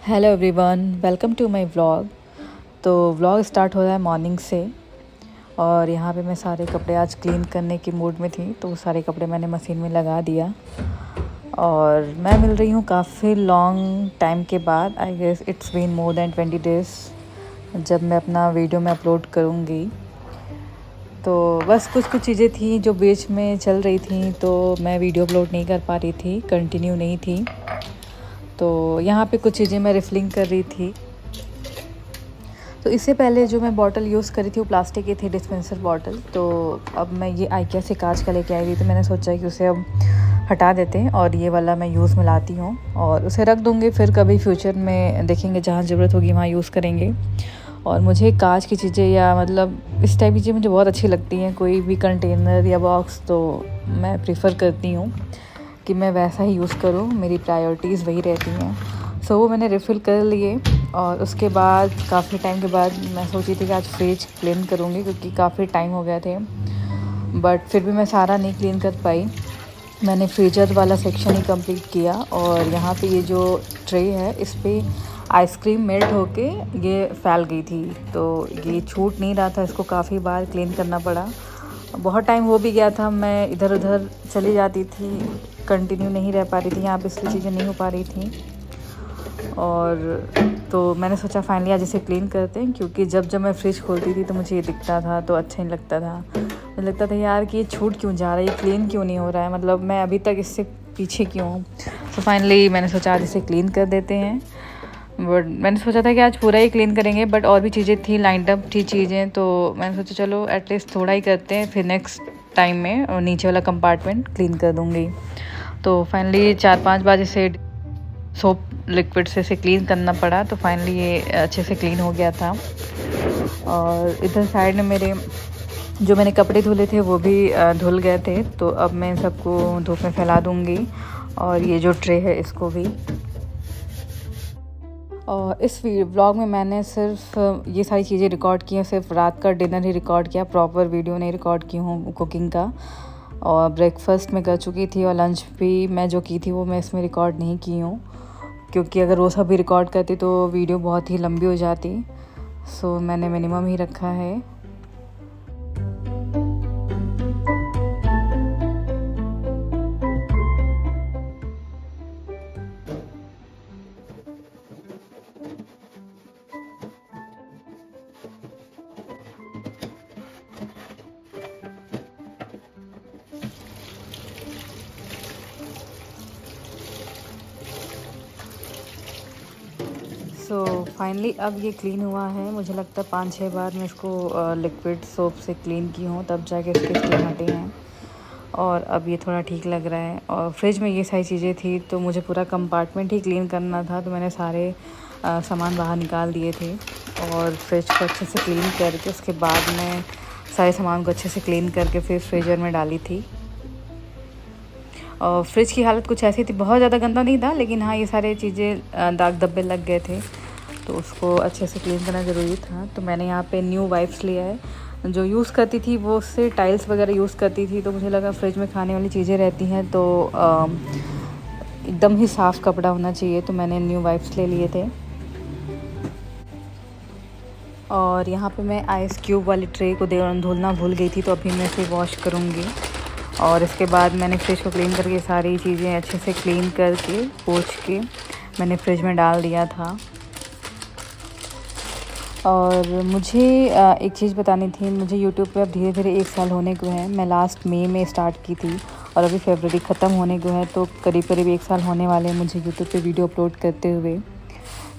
Hello everyone, welcome to my vlog. तो vlog start हो रहा है मॉर्निंग से और यहाँ पे मैं सारे कपड़े आज क्लीन करने की मूड में थी, तो वो सारे कपड़े मैंने मशीन में लगा दिया। और मैं मिल रही हूँ काफ़ी लॉन्ग टाइम के बाद, I guess it's been more than 20 days, जब मैं अपना वीडियो में अपलोड करूँगी। तो बस कुछ चीज़ें थी जो बीच में चल रही थी, तो मैं वीडियो अपलोड नहीं कर पा रही थी, कंटिन्यू नहीं थी। तो यहाँ पे कुछ चीज़ें मैं रिफ़िलिंग कर रही थी। तो इससे पहले जो मैं बॉटल यूज़ करी थी वो प्लास्टिक की थी, डिस्पेंसर बॉटल। तो अब मैं ये आइकिया से कांच का लेके आई थी, तो मैंने सोचा कि उसे अब हटा देते हैं और ये वाला मैं यूज़ में लाती हूँ और उसे रख दूँगी। फिर कभी फ्यूचर में देखेंगे, जहाँ ज़रूरत होगी वहाँ यूज़ करेंगे। और मुझे कांच की चीज़ें या मतलब इस टाइप की चीज़ें मुझे बहुत अच्छी लगती हैं। कोई भी कंटेनर या बॉक्स तो मैं प्रेफर करती हूँ कि मैं वैसा ही यूज़ करूँ, मेरी प्रायोरिटीज़ वही रहती हैं। सो वो मैंने रिफ़िल कर लिए और उसके बाद काफ़ी टाइम के बाद मैं सोची थी कि आज फ्रिज क्लीन करूँगी, क्योंकि काफ़ी टाइम हो गया थे, बट फिर भी मैं सारा नहीं क्लीन कर पाई। मैंने फ्रीजर वाला सेक्शन ही कंप्लीट किया और यहाँ पे ये जो ट्रे है, इस पर आइसक्रीम मेल्ट होके ये फैल गई थी, तो ये छूट नहीं रहा था, इसको काफ़ी बार क्लीन करना पड़ा। बहुत टाइम हो भी गया था, मैं इधर उधर चली जाती थी, कंटिन्यू नहीं रह पा रही थी यहाँ पे, इसलिए चीज़ें नहीं हो पा रही थी। और तो मैंने सोचा फाइनली आज इसे क्लीन करते हैं, क्योंकि जब मैं फ्रिज खोलती थी तो मुझे ये दिखता था तो अच्छा नहीं लगता था। मुझे लगता था यार कि ये छूट क्यों जा रहा है, ये क्लीन क्यों नहीं हो रहा है, मतलब मैं अभी तक इससे पीछे क्यों हूँ। तो फाइनली मैंने सोचा आज इसे क्लीन कर देते हैं। बट मैंने सोचा था कि आज पूरा ही क्लीन करेंगे, बट और भी चीज़ें थी, लाइंड अप थी चीज़ें, तो मैंने सोचा चलो एटलीस्ट थोड़ा ही करते हैं, फिर नेक्स्ट टाइम में और नीचे वाला कंपार्टमेंट क्लीन कर दूँगी। तो फाइनली 4-5 बार इसे सोप लिक्विड से इसे क्लीन करना पड़ा, तो फाइनली ये अच्छे से क्लीन हो गया था। और इधर साइड में मेरे जो मैंने कपड़े धुले थे वो भी धुल गए थे, तो अब मैं इन सबको धूप में फैला दूँगी। और ये जो ट्रे है इसको भी। और इस व्लॉग में मैंने सिर्फ ये सारी चीज़ें रिकॉर्ड की हैं, सिर्फ रात का डिनर ही रिकॉर्ड किया, प्रॉपर वीडियो नहीं रिकॉर्ड की हूँ कुकिंग का। और ब्रेकफास्ट में कर चुकी थी और लंच भी मैं जो की थी वो मैं इसमें रिकॉर्ड नहीं की हूँ, क्योंकि अगर वो सब भी रिकॉर्ड करती तो वीडियो बहुत ही लंबी हो जाती। सो मैंने मिनिमम ही रखा है। सो फाइनली अब ये क्लीन हुआ है। मुझे लगता है 5-6 बार मैं इसको लिक्विड सोप से क्लीन की हूँ, तब जाके इसके स्टेन हटे हैं। और अब ये थोड़ा ठीक लग रहा है। और फ्रिज में ये सारी चीज़ें थी, तो मुझे पूरा कंपार्टमेंट ही क्लीन करना था, तो मैंने सारे सामान बाहर निकाल दिए थे और फ्रिज को अच्छे से क्लीन करके उसके बाद मैं सारे सामान को अच्छे से क्लीन करके फिर फ्रीजर में डाली थी। और फ्रिज की हालत कुछ ऐसी थी, बहुत ज़्यादा गंदा नहीं था, लेकिन हाँ ये सारे चीज़ें दाग धब्बे लग गए थे, तो उसको अच्छे से क्लीन करना ज़रूरी था। तो मैंने यहाँ पे न्यू वाइप्स लिया है, जो यूज़ करती थी वो उससे टाइल्स वगैरह यूज़ करती थी, तो मुझे लगा फ्रिज में खाने वाली चीज़ें रहती हैं तो एकदम ही साफ़ कपड़ा होना चाहिए, तो मैंने न्यू वाइप्स ले लिए थे। और यहाँ पे मैं आइस क्यूब वाली ट्रे को धुलना भूल गई थी, तो अभी मैं इसे वॉश करूँगी। और इसके बाद मैंने फ्रिज को क्लीन करके सारी चीज़ें अच्छे से क्लीन करके पोंछ के मैंने फ्रिज में डाल दिया था। और मुझे एक चीज़ बतानी थी, मुझे यूट्यूब पे अब धीरे धीरे 1 साल होने को है। मैं लास्ट मई में स्टार्ट की थी और अभी फरवरी ख़त्म होने को है, तो करीब 1 साल होने वाले हैं मुझे यूट्यूब पे वीडियो अपलोड करते हुए।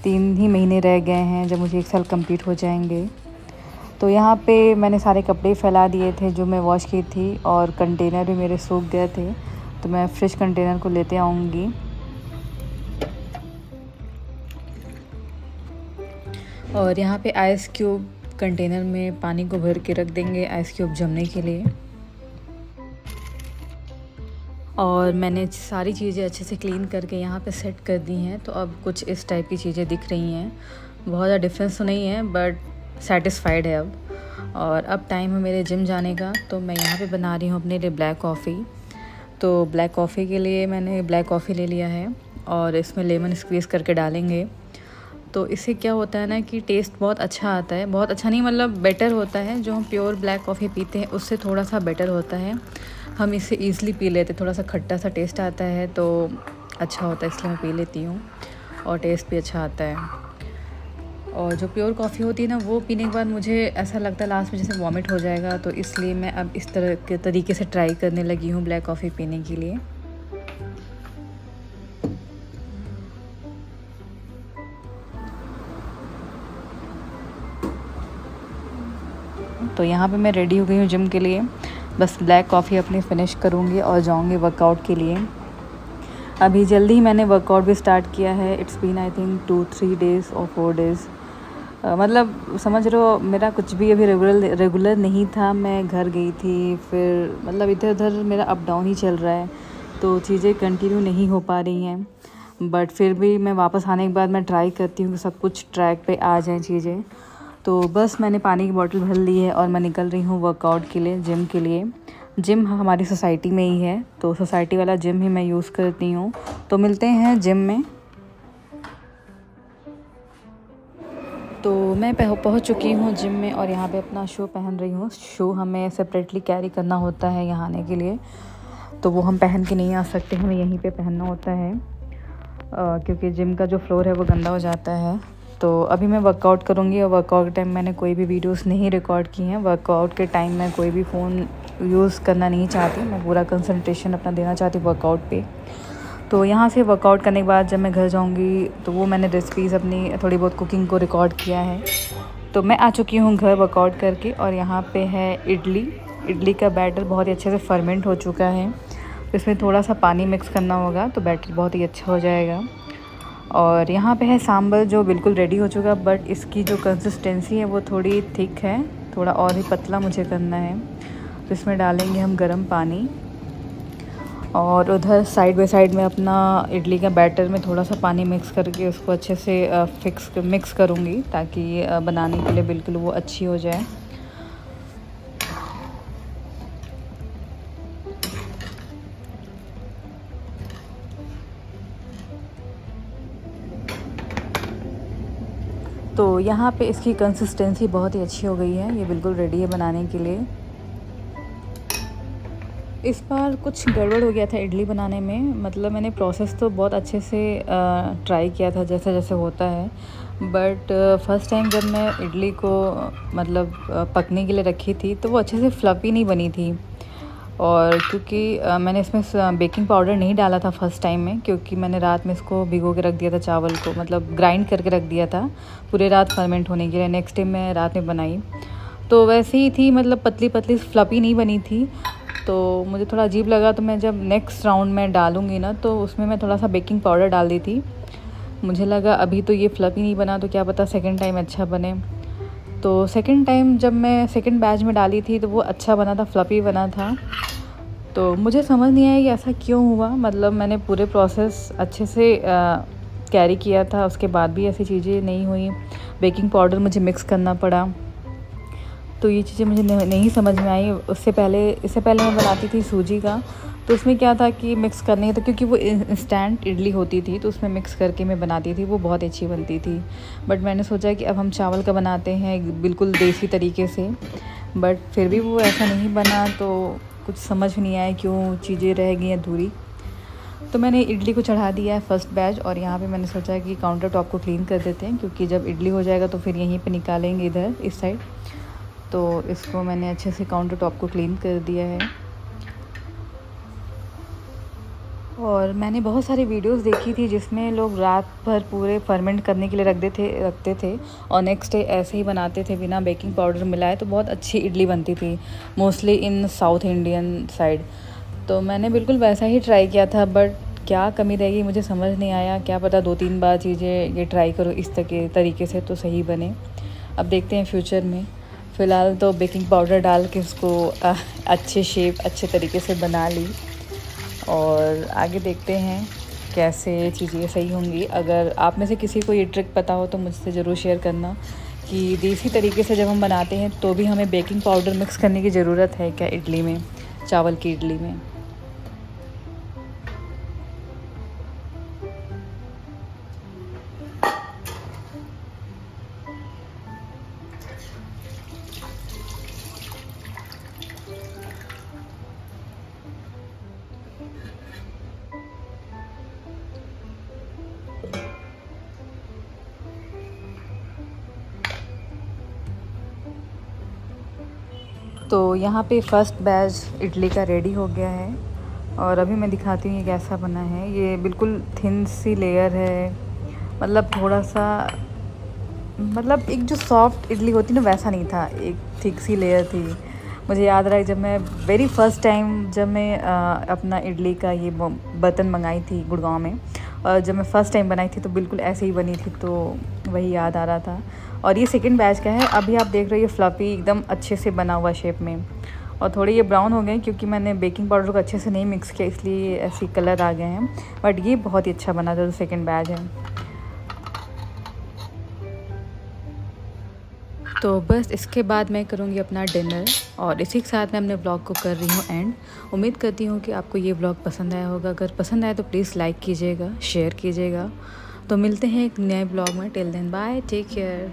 3 ही महीने रह गए हैं जब मुझे 1 साल कंप्लीट हो जाएंगे। तो यहाँ पे मैंने सारे कपड़े फैला दिए थे जो मैं वॉश की थी, और कंटेनर भी मेरे सूख गए थे, तो मैं फ्रेश कंटेनर को लेते आऊँगी। और यहाँ पे आइस क्यूब कंटेनर में पानी को भर के रख देंगे आइस क्यूब जमने के लिए। और मैंने सारी चीज़ें अच्छे से क्लीन करके यहाँ पे सेट कर दी हैं, तो अब कुछ इस टाइप की चीज़ें दिख रही हैं। बहुत ज़्यादा डिफरेंस तो नहीं है, बट सेटिस्फाइड है अब। और अब टाइम है मेरे जिम जाने का, तो मैं यहाँ पे बना रही हूँ अपने लिए ब्लैक कॉफ़ी। तो ब्लैक कॉफ़ी के लिए मैंने ब्लैक कॉफ़ी ले लिया है और इसमें लेमन स्क्वीज़ करके डालेंगे। तो इससे क्या होता है ना कि टेस्ट बहुत अच्छा आता है, बहुत अच्छा नहीं मतलब बेटर होता है। जो हम प्योर ब्लैक कॉफ़ी पीते हैं उससे थोड़ा सा बेटर होता है। हम इसे ईज़िली पी लेते, थोड़ा सा खट्टा सा टेस्ट आता है तो अच्छा होता है, इसलिए मैं पी लेती हूँ और टेस्ट भी अच्छा आता है। और जो प्योर कॉफ़ी होती है ना, वो पीने के बाद मुझे ऐसा लगता है लास्ट में जैसे वॉमिट हो जाएगा, तो इसलिए मैं अब इस तरह के तरीके से ट्राई करने लगी हूँ ब्लैक कॉफ़ी पीने के लिए। तो यहाँ पे मैं रेडी हो गई हूँ जिम के लिए। बस ब्लैक कॉफ़ी अपनी फ़िनिश करूँगी और जाऊँगी वर्कआउट के लिए। अभी जल्दी ही मैंने वर्कआउट भी स्टार्ट किया है। It's been I think 2-3 days और 4 डेज़। मतलब समझ रहे हो, मेरा कुछ भी अभी रेगुलर नहीं था। मैं घर गई थी, फिर मतलब इधर उधर मेरा अप डाउन ही चल रहा है, तो चीज़ें कंटिन्यू नहीं हो पा रही हैं। बट फिर भी मैं वापस आने के बाद मैं ट्राई करती हूँ कि सब कुछ ट्रैक पे आ जाएँ चीज़ें। तो बस मैंने पानी की बोतल भर ली है और मैं निकल रही हूँ वर्कआउट के लिए, जिम के लिए। जिम हमारी सोसाइटी में ही है, तो सोसाइटी वाला जिम ही मैं यूज़ करती हूँ। तो मिलते हैं जिम में। तो मैं पहुँच चुकी हूँ जिम में और यहाँ पे अपना शू पहन रही हूँ। शू हमें सेपरेटली कैरी करना होता है यहाँ आने के लिए, तो वो हम पहन के नहीं आ सकते, हमें यहीं पे पहनना होता है क्योंकि जिम का जो फ्लोर है वो गंदा हो जाता है। तो अभी मैं वर्कआउट करूँगी और वर्कआउट टाइम मैंने कोई भी वीडियोस नहीं रिकॉर्ड की हैं। वर्कआउट के टाइम मैं कोई भी फ़ोन यूज़ करना नहीं चाहती, मैं पूरा कंसंट्रेशन अपना देना चाहती हूँ वर्कआउट पे। तो यहाँ से वर्कआउट करने के बाद जब मैं घर जाऊँगी तो वो मैंने रेसिपीज़ अपनी थोड़ी बहुत कुकिंग को रिकॉर्ड किया है। तो मैं आ चुकी हूँ घर वर्कआउट करके और यहाँ पे है इडली का बैटर बहुत ही अच्छे से फर्मेंट हो चुका है। तो इसमें थोड़ा सा पानी मिक्स करना होगा तो बैटर बहुत ही अच्छा हो जाएगा। और यहाँ पे है सांभर जो बिल्कुल रेडी हो चुका, बट इसकी जो कंसिस्टेंसी है वो थोड़ी थिक है, थोड़ा और ही पतला मुझे करना है। तो इसमें डालेंगे हम गर्म पानी और उधर साइड बाय साइड में अपना इडली का बैटर में थोड़ा सा पानी मिक्स करके उसको अच्छे से मिक्स करूँगी ताकि बनाने के लिए बिल्कुल वो अच्छी हो जाए। तो यहाँ पे इसकी कंसिस्टेंसी बहुत ही अच्छी हो गई है, ये बिल्कुल रेडी है बनाने के लिए। इस बार कुछ गड़बड़ हो गया था इडली बनाने में, मतलब मैंने प्रोसेस तो बहुत अच्छे से ट्राई किया था जैसे जैसे होता है, बट फर्स्ट टाइम जब मैं इडली को मतलब पकने के लिए रखी थी तो वो अच्छे से फ्लफ़ी नहीं बनी थी। और क्योंकि मैंने इसमें बेकिंग पाउडर नहीं डाला था फर्स्ट टाइम में, क्योंकि मैंने रात में इसको भिगो के रख दिया था चावल को, मतलब ग्राइंड करके रख दिया था पूरे रात फर्मेंट होने के लिए। नेक्स्ट डे मैं रात में बनाई तो वैसे ही थी, मतलब पतली पतली फ्लफ़ी नहीं बनी थी। तो मुझे थोड़ा अजीब लगा, तो मैं जब नेक्स्ट राउंड में डालूँगी ना तो उसमें मैं थोड़ा सा बेकिंग पाउडर डाल दी थी। मुझे लगा अभी तो ये फ्लफ़ी नहीं बना तो क्या पता सेकंड टाइम अच्छा बने। तो सेकंड टाइम जब मैं सेकंड बैच में डाली थी तो वो अच्छा बना था, फ्लफ़ी बना था। तो मुझे समझ नहीं आया कि ऐसा क्यों हुआ, मतलब मैंने पूरे प्रोसेस अच्छे से कैरी किया था, उसके बाद भी ऐसी चीज़ें नहीं हुई। बेकिंग पाउडर मुझे मिक्स करना पड़ा, तो ये चीज़ें मुझे नहीं समझ में आई। इससे पहले मैं बनाती थी सूजी का, तो उसमें क्या था कि मिक्स करने था, क्योंकि वो इंस्टेंट इडली होती थी तो उसमें मिक्स करके मैं बनाती थी, वो बहुत अच्छी बनती थी। बट मैंने सोचा कि अब हम चावल का बनाते हैं बिल्कुल देसी तरीके से, बट फिर भी वो ऐसा नहीं बना, तो कुछ समझ नहीं आया क्यों चीज़ें रह गई अधूरी। तो मैंने इडली को चढ़ा दिया है फर्स्ट बैच, और यहाँ पे मैंने सोचा कि काउंटर टॉप को क्लीन कर देते हैं, क्योंकि जब इडली हो जाएगा तो फिर यहीं पे निकालेंगे इधर इस साइड। तो इसको मैंने अच्छे से काउंटर टॉप को क्लीन कर दिया है। और मैंने बहुत सारी वीडियोस देखी थी जिसमें लोग रात भर पूरे फर्मेंट करने के लिए रखते थे और नेक्स्ट डे ऐसे ही बनाते थे बिना बेकिंग पाउडर मिलाए, तो बहुत अच्छी इडली बनती थी, mostly in south Indian side. तो मैंने बिल्कुल वैसा ही ट्राई किया था, बट क्या कमी रहेगी मुझे समझ नहीं आया। क्या पता 2-3 बार चीज़ें ये ट्राई करो इस तरीके से तो सही बने। अब देखते हैं फ्यूचर में। फ़िलहाल तो बेकिंग पाउडर डाल के उसको अच्छे तरीके से बना ली, और आगे देखते हैं कैसे चीज़ें सही होंगी। अगर आप में से किसी को ये ट्रिक पता हो तो मुझसे ज़रूर शेयर करना कि देसी तरीके से जब हम बनाते हैं तो भी हमें बेकिंग पाउडर मिक्स करने की ज़रूरत है क्या इडली में, चावल की इडली में। तो यहाँ पे फर्स्ट बैच इडली का रेडी हो गया है और अभी मैं दिखाती हूँ ये कैसा बना है। ये बिल्कुल थिन सी लेयर है, मतलब थोड़ा सा, मतलब एक जो सॉफ्ट इडली होती है ना वैसा नहीं था, एक थिक सी लेयर थी। मुझे याद रहा है जब मैं वेरी फर्स्ट टाइम जब मैं अपना इडली का ये बर्तन मंगाई थी गुड़गांव में, और जब मैं फ़र्स्ट टाइम बनाई थी तो बिल्कुल ऐसे ही बनी थी, तो वही याद आ रहा था। और ये सेकंड बैच का है। अभी आप देख रहे हो ये फ्लफ़ी एकदम अच्छे से बना हुआ शेप में, और थोड़े ये ब्राउन हो गए क्योंकि मैंने बेकिंग पाउडर को अच्छे से नहीं मिक्स किया, इसलिए ऐसे कलर आ गए हैं। बट ये बहुत ही अच्छा बना था जो सेकेंड बैच है। तो बस इसके बाद मैं करूँगी अपना डिनर, और इसी के साथ मैं अपने व्लॉग को कर रही हूँ एंड। उम्मीद करती हूँ कि आपको ये व्लॉग पसंद आया होगा। अगर पसंद आया तो प्लीज़ लाइक कीजिएगा, शेयर कीजिएगा। तो मिलते हैं एक नए व्लॉग में। Till then bye, take care.